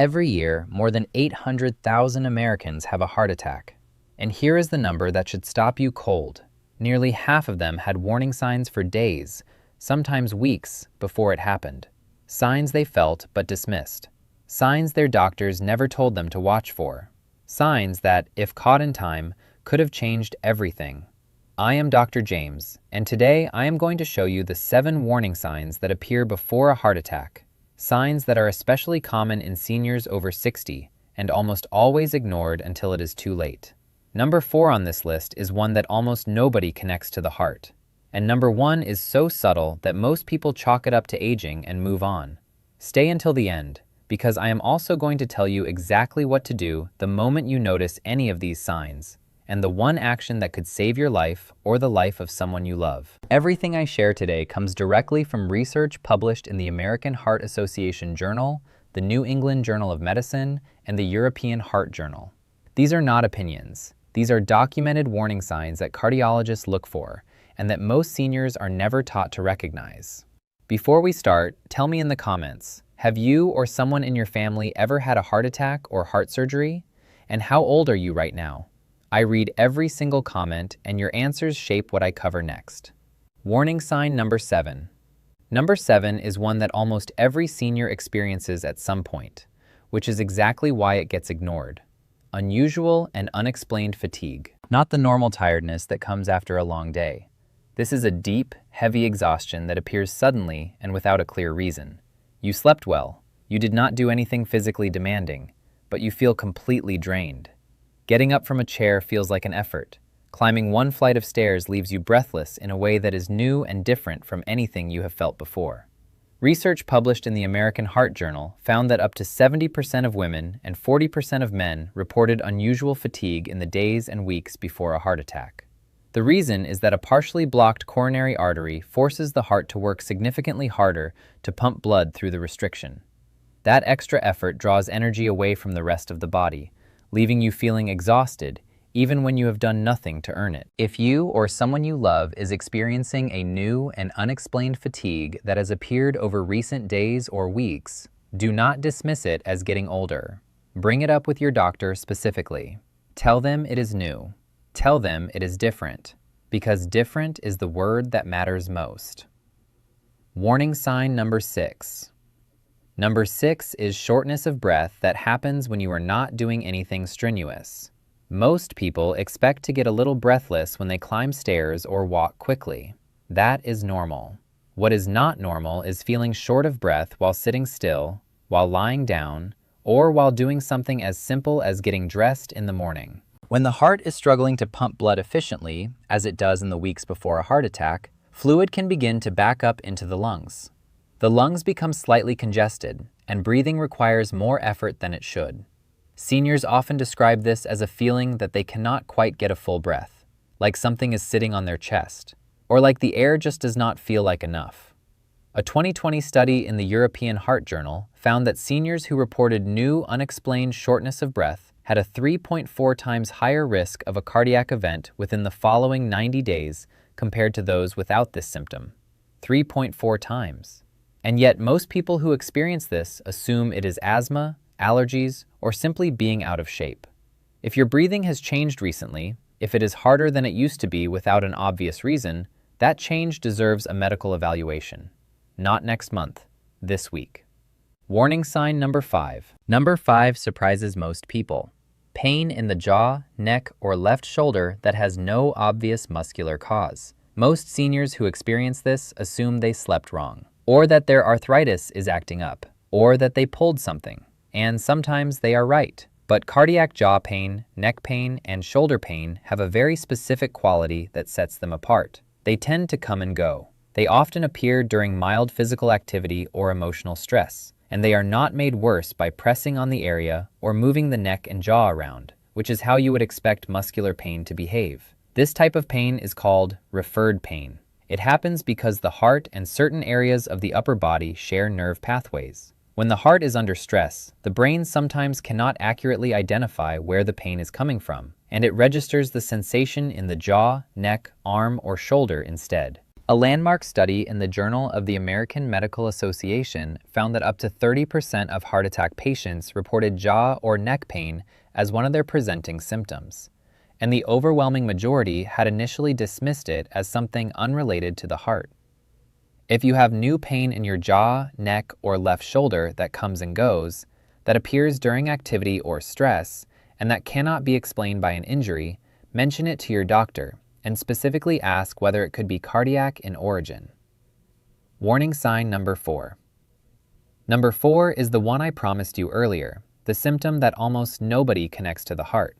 Every year, more than 800,000 Americans have a heart attack. And here is the number that should stop you cold. Nearly half of them had warning signs for days, sometimes weeks, before it happened. Signs they felt but dismissed. Signs their doctors never told them to watch for. Signs that, if caught in time, could have changed everything. I am Dr. James, and today I am going to show you the 7 warning signs that appear before a heart attack. Signs that are especially common in seniors over 60 and almost always ignored until it is too late. Number 4 on this list is one that almost nobody connects to the heart. And number 1 is so subtle that most people chalk it up to aging and move on. Stay until the end, because I am also going to tell you exactly what to do the moment you notice any of these signs, and the one action that could save your life or the life of someone you love. Everything I share today comes directly from research published in the American Heart Association Journal, the New England Journal of Medicine, and the European Heart Journal. These are not opinions. These are documented warning signs that cardiologists look for, and that most seniors are never taught to recognize. Before we start, tell me in the comments, have you or someone in your family ever had a heart attack or heart surgery? And how old are you right now? I read every single comment, and your answers shape what I cover next. Warning sign number 7. Number 7 is one that almost every senior experiences at some point, which is exactly why it gets ignored. Unusual and unexplained fatigue. Not the normal tiredness that comes after a long day. This is a deep, heavy exhaustion that appears suddenly and without a clear reason. You slept well, you did not do anything physically demanding, but you feel completely drained. Getting up from a chair feels like an effort. Climbing one flight of stairs leaves you breathless in a way that is new and different from anything you have felt before. Research published in the American Heart Journal found that up to 70% of women and 40% of men reported unusual fatigue in the days and weeks before a heart attack. The reason is that a partially blocked coronary artery forces the heart to work significantly harder to pump blood through the restriction. That extra effort draws energy away from the rest of the body, leaving you feeling exhausted even when you have done nothing to earn it. If you or someone you love is experiencing a new and unexplained fatigue that has appeared over recent days or weeks, do not dismiss it as getting older. Bring it up with your doctor specifically. Tell them it is new. Tell them it is different, because different is the word that matters most. Warning sign number 6. Number 6 is shortness of breath that happens when you are not doing anything strenuous. Most people expect to get a little breathless when they climb stairs or walk quickly. That is normal. What is not normal is feeling short of breath while sitting still, while lying down, or while doing something as simple as getting dressed in the morning. When the heart is struggling to pump blood efficiently, as it does in the weeks before a heart attack, fluid can begin to back up into the lungs. The lungs become slightly congested, and breathing requires more effort than it should. Seniors often describe this as a feeling that they cannot quite get a full breath, like something is sitting on their chest, or like the air just does not feel like enough. A 2020 study in the European Heart Journal found that seniors who reported new unexplained shortness of breath had a 3.4 times higher risk of a cardiac event within the following 90 days compared to those without this symptom. 3.4 times. And yet most people who experience this assume it is asthma, allergies, or simply being out of shape. If your breathing has changed recently, if it is harder than it used to be without an obvious reason, that change deserves a medical evaluation. Not next month, this week. Warning sign number 5. Number 5 surprises most people. Pain in the jaw, neck, or left shoulder that has no obvious muscular cause. Most seniors who experience this assume they slept wrong, or that their arthritis is acting up, or that they pulled something. And sometimes they are right. But cardiac jaw pain, neck pain, and shoulder pain have a very specific quality that sets them apart. They tend to come and go. They often appear during mild physical activity or emotional stress, and they are not made worse by pressing on the area or moving the neck and jaw around, which is how you would expect muscular pain to behave. This type of pain is called referred pain. It happens because the heart and certain areas of the upper body share nerve pathways. When the heart is under stress, the brain sometimes cannot accurately identify where the pain is coming from, and it registers the sensation in the jaw, neck, arm, or shoulder instead. A landmark study in the Journal of the American Medical Association found that up to 30% of heart attack patients reported jaw or neck pain as one of their presenting symptoms, and the overwhelming majority had initially dismissed it as something unrelated to the heart. If you have new pain in your jaw, neck, or left shoulder that comes and goes, that appears during activity or stress, and that cannot be explained by an injury, mention it to your doctor and specifically ask whether it could be cardiac in origin. Warning sign number 4. Number 4 is the one I promised you earlier, the symptom that almost nobody connects to the heart.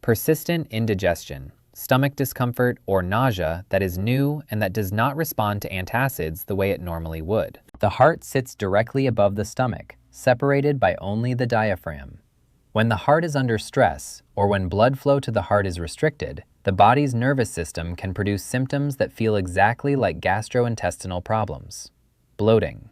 Persistent indigestion, stomach discomfort, or nausea that is new and that does not respond to antacids the way it normally would. The heart sits directly above the stomach, separated by only the diaphragm. When the heart is under stress, or when blood flow to the heart is restricted, the body's nervous system can produce symptoms that feel exactly like gastrointestinal problems. Bloating,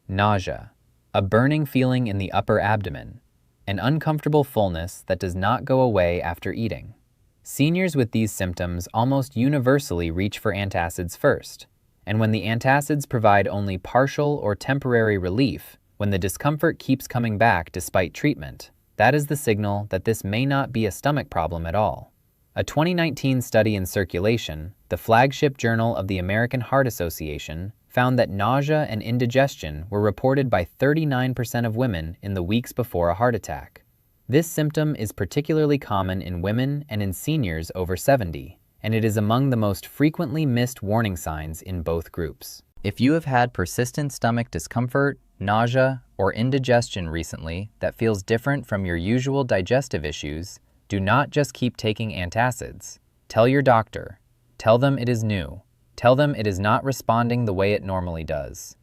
nausea, a burning feeling in the upper abdomen, an uncomfortable fullness that does not go away after eating. Seniors with these symptoms almost universally reach for antacids first, and when the antacids provide only partial or temporary relief, when the discomfort keeps coming back despite treatment, that is the signal that this may not be a stomach problem at all. A 2019 study in Circulation, the flagship journal of the American Heart Association, found that nausea and indigestion were reported by 39% of women in the weeks before a heart attack. This symptom is particularly common in women and in seniors over 70, and it is among the most frequently missed warning signs in both groups. If you have had persistent stomach discomfort, nausea, or indigestion recently that feels different from your usual digestive issues, do not just keep taking antacids. Tell your doctor. Tell them it is new. Tell them it is not responding the way it normally does.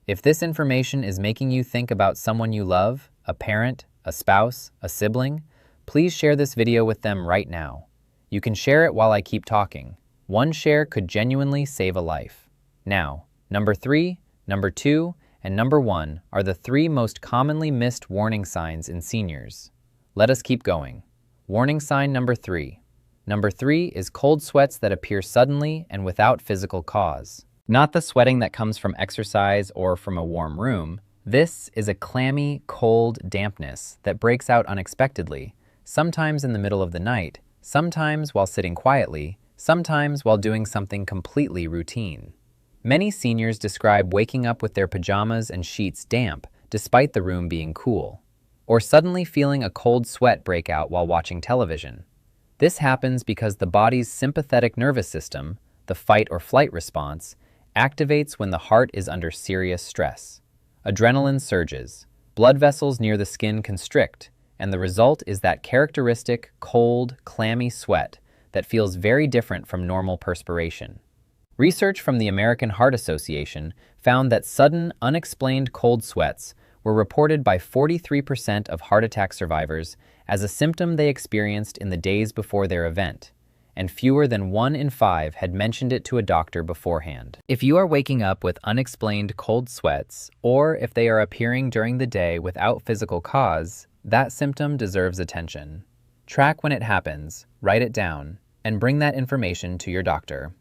If this information is making you think about someone you love, a parent, a spouse, a sibling, please share this video with them right now. You can share it while I keep talking. One share could genuinely save a life. Now, number 3, number 2, and number 1 are the 3 most commonly missed warning signs in seniors. Let us keep going. Warning sign number 3. Number 3 is cold sweats that appear suddenly and without physical cause. Not the sweating that comes from exercise or from a warm room. This is a clammy, cold dampness that breaks out unexpectedly, sometimes in the middle of the night, sometimes while sitting quietly, sometimes while doing something completely routine. Many seniors describe waking up with their pajamas and sheets damp despite the room being cool, or suddenly feeling a cold sweat break out while watching television. This happens because the body's sympathetic nervous system, the fight or flight response, activates when the heart is under serious stress. Adrenaline surges, blood vessels near the skin constrict, and the result is that characteristic, cold, clammy sweat that feels very different from normal perspiration. Research from the American Heart Association found that sudden, unexplained cold sweats were reported by 43% of heart attack survivors as a symptom they experienced in the days before their event, and fewer than 1 in 5 had mentioned it to a doctor beforehand. If you are waking up with unexplained cold sweats, or if they are appearing during the day without physical cause, that symptom deserves attention. Track when it happens, write it down, and bring that information to your doctor.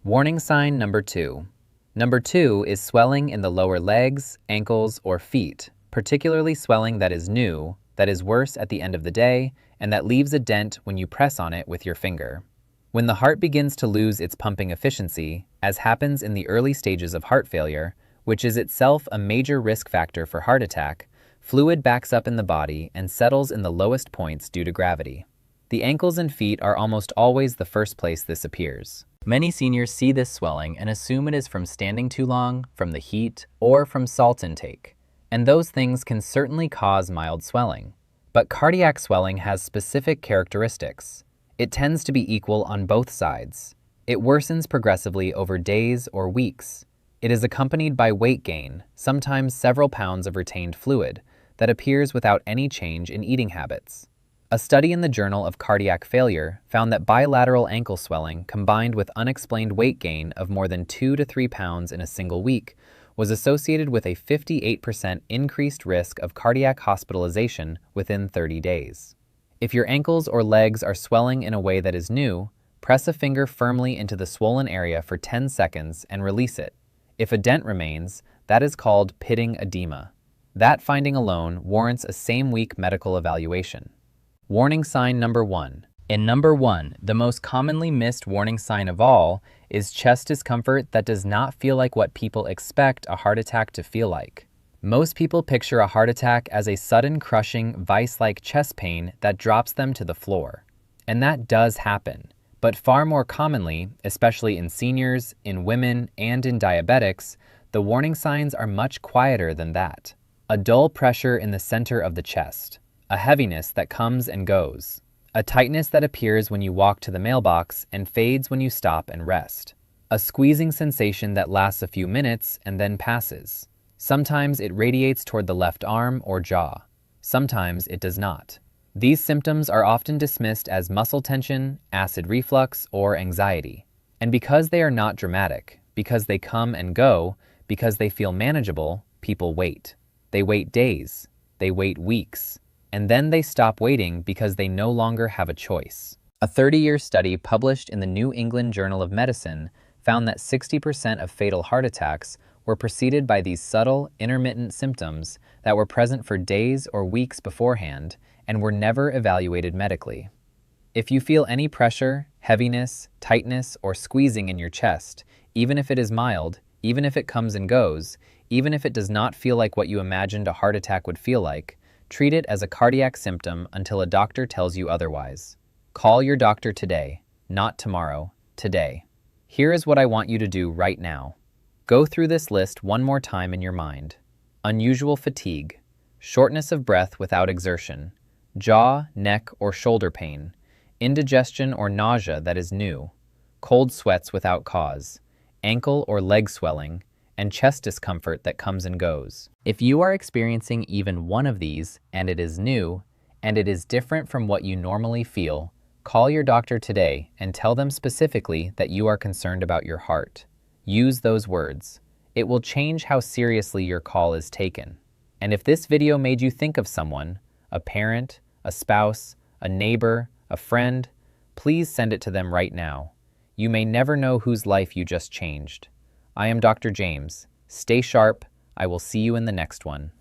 Warning sign number 2. Number 2 is swelling in the lower legs, ankles, or feet, particularly swelling that is new, that is worse at the end of the day, and that leaves a dent when you press on it with your finger. When the heart begins to lose its pumping efficiency, as happens in the early stages of heart failure, which is itself a major risk factor for heart attack, fluid backs up in the body and settles in the lowest points due to gravity. The ankles and feet are almost always the first place this appears. Many seniors see this swelling and assume it is from standing too long, from the heat, or from salt intake. And those things can certainly cause mild swelling. But cardiac swelling has specific characteristics. It tends to be equal on both sides. It worsens progressively over days or weeks. It is accompanied by weight gain, sometimes several pounds of retained fluid, that appears without any change in eating habits. A study in the Journal of Cardiac Failure found that bilateral ankle swelling combined with unexplained weight gain of more than 2 to 3 pounds in a single week was associated with a 58% increased risk of cardiac hospitalization within 30 days. If your ankles or legs are swelling in a way that is new, Press a finger firmly into the swollen area for 10 seconds and release it. If a dent remains, that is called pitting edema. That finding alone warrants a same-week medical evaluation. Warning sign number 1. In number 1, the most commonly missed warning sign of all is chest discomfort that does not feel like what people expect a heart attack to feel like. Most people picture a heart attack as a sudden crushing, vice-like chest pain that drops them to the floor. And that does happen. But far more commonly, especially in seniors, in women, and in diabetics, the warning signs are much quieter than that. A dull pressure in the center of the chest, a heaviness that comes and goes, a tightness that appears when you walk to the mailbox and fades when you stop and rest, a squeezing sensation that lasts a few minutes and then passes. Sometimes it radiates toward the left arm or jaw. Sometimes it does not. These symptoms are often dismissed as muscle tension, acid reflux, or anxiety. And because they are not dramatic, because they come and go, because they feel manageable, people wait. They wait days, they wait weeks, and then they stop waiting because they no longer have a choice. A 30-year study published in the New England Journal of Medicine found that 60% of fatal heart attacks were preceded by these subtle, intermittent symptoms that were present for days or weeks beforehand and were never evaluated medically. If you feel any pressure, heaviness, tightness, or squeezing in your chest, even if it is mild, even if it comes and goes, even if it does not feel like what you imagined a heart attack would feel like, treat it as a cardiac symptom until a doctor tells you otherwise. Call your doctor today, not tomorrow, today. Here is what I want you to do right now. Go through this list one more time in your mind. Unusual fatigue, shortness of breath without exertion, jaw, neck, or shoulder pain, indigestion or nausea that is new, cold sweats without cause, ankle or leg swelling, and chest discomfort that comes and goes. If you are experiencing even one of these, and it is new, and it is different from what you normally feel, call your doctor today and tell them specifically that you are concerned about your heart. Use those words. It will change how seriously your call is taken. And if this video made you think of someone, a parent, a spouse, a neighbor, a friend, please send it to them right now. You may never know whose life you just changed. I am Dr. James. Stay sharp. I will see you in the next one.